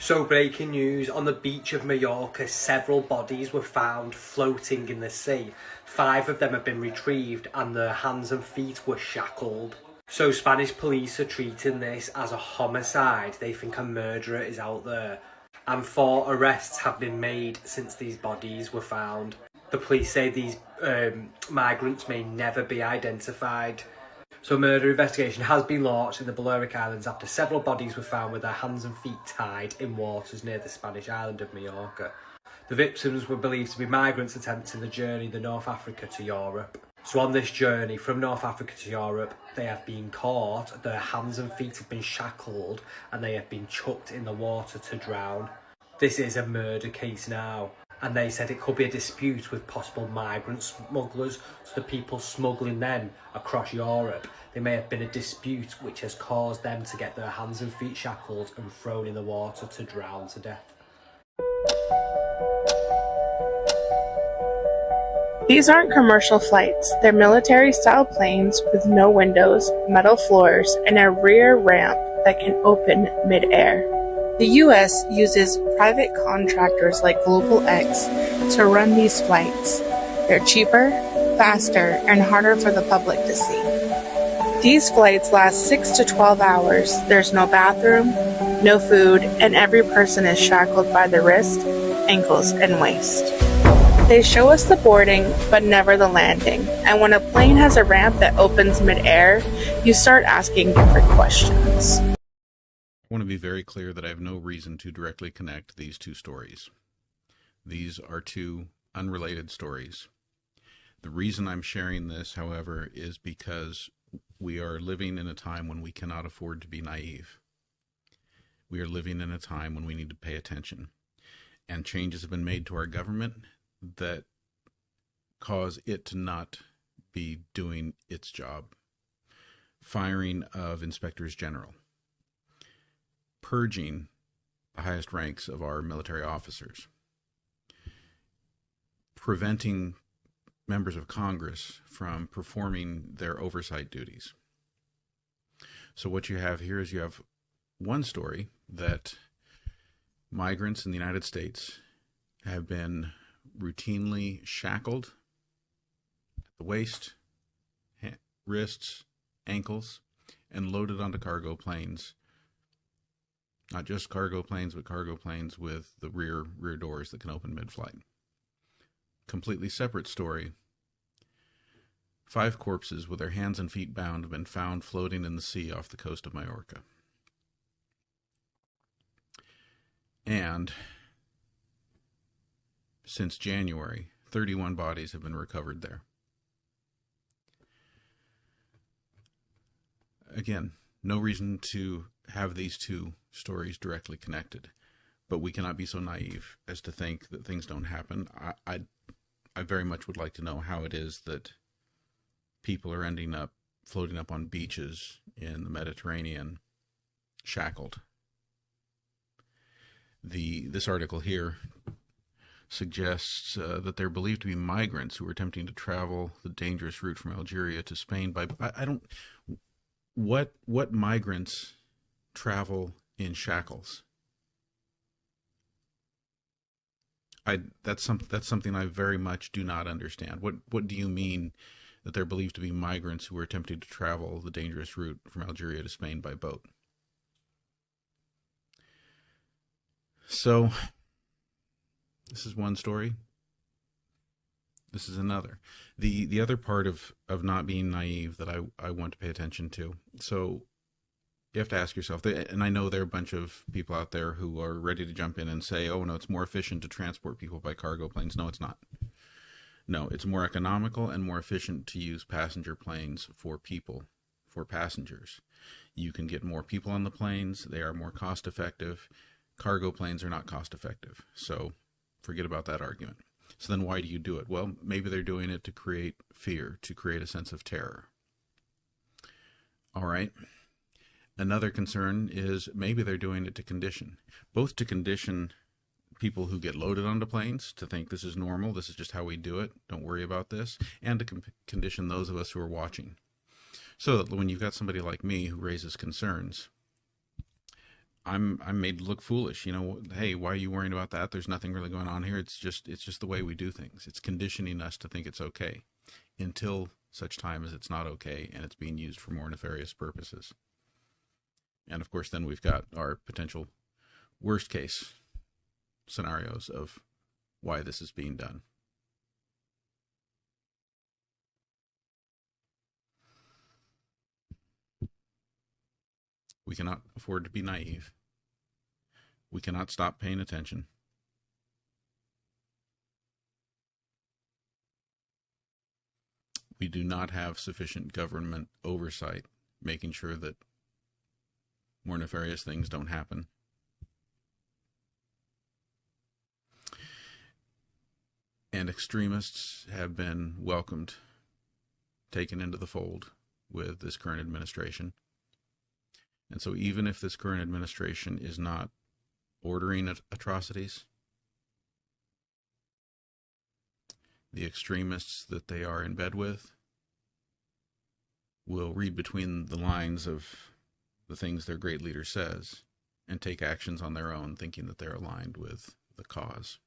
So breaking news, on the beach of Mallorca, several bodies were found floating in the sea. 5 of them have been retrieved and their hands and feet were shackled. So Spanish police are treating this as a homicide. They think a murderer is out there. And 4 arrests have been made since these bodies were found. The police say these migrants may never be identified. So a murder investigation has been launched in the Balearic Islands after several bodies were found with their hands and feet tied in waters near the Spanish island of Mallorca. The victims were believed to be migrants attempting the journey to North Africa to Europe. So on this journey from North Africa to Europe, they have been caught, their hands and feet have been shackled, and they have been chucked in the water to drown. This is a murder case now. And they said it could be a dispute with possible migrant smugglers, so the people smuggling them across Europe. There may have been a dispute which has caused them to get their hands and feet shackled and thrown in the water to drown to death. These aren't commercial flights. They're military-style planes with no windows, metal floors, and a rear ramp that can open mid-air. The U.S. uses private contractors like Global X to run these flights. They're cheaper, faster, and harder for the public to see. These flights last 6 to 12 hours. There's no bathroom, no food, and every person is shackled by the wrist, ankles, and waist. They show us the boarding, but never the landing. And when a plane has a ramp that opens mid-air, you start asking different questions. I want to be very clear that I have no reason to directly connect these two stories. These are two unrelated stories. The reason I'm sharing this, however, is because we are living in a time when we cannot afford to be naive. We are living in a time when we need to pay attention. And changes have been made to our government that cause it to not be doing its job. Firing of inspectors general. Purging the highest ranks of our military officers, preventing members of Congress from performing their oversight duties. So what you have here is you have one story that migrants in the United States have been routinely shackled at the waist, wrists, ankles, and loaded onto cargo planes. Not just cargo planes, but cargo planes with the rear doors that can open mid-flight. Completely separate story. 5 corpses with their hands and feet bound have been found floating in the sea off the coast of Mallorca. And since January, 31 bodies have been recovered there. Again, no reason to have these two stories directly connected, but we cannot be so naive as to think that things don't happen. I very much would like to know how it is that people are ending up floating up on beaches in the Mediterranean shackled. This article here suggests that they're believed to be migrants who are attempting to travel the dangerous route from Algeria to Spain by what migrants travel in shackles? That's something I very much do not understand. What do you mean that they're believed to be migrants who are attempting to travel the dangerous route from Algeria to Spain by boat? So this is one story. This is another. The other part of not being naive that I want to pay attention to. So you have to ask yourself, and I know there are a bunch of people out there who are ready to jump in and say, oh, no, it's more efficient to transport people by cargo planes. No, it's not. No, it's more economical and more efficient to use passenger planes for people, for passengers. You can get more people on the planes. They are more cost effective. Cargo planes are not cost effective. So forget about that argument. So then why do you do it? Well, maybe they're doing it to create fear, to create a sense of terror. All right. Another concern is maybe they're doing it to condition, both to condition people who get loaded onto planes to think this is normal, this is just how we do it, don't worry about this, and to condition those of us who are watching. So that when you've got somebody like me who raises concerns, I'm made to look foolish. Hey, why are you worrying about that? There's nothing really going on here. It's just the way we do things. It's conditioning us to think it's okay until such time as it's not okay and it's being used for more nefarious purposes. And of course, then we've got our potential worst case scenarios of why this is being done. We cannot afford to be naive. We cannot stop paying attention. We do not have sufficient government oversight, making sure that more nefarious things don't happen. And extremists have been welcomed, taken into the fold with this current administration. And so even if this current administration is not ordering atrocities, the extremists that they are in bed with will read between the lines of the things their great leader says and take actions on their own, thinking that they're aligned with the cause.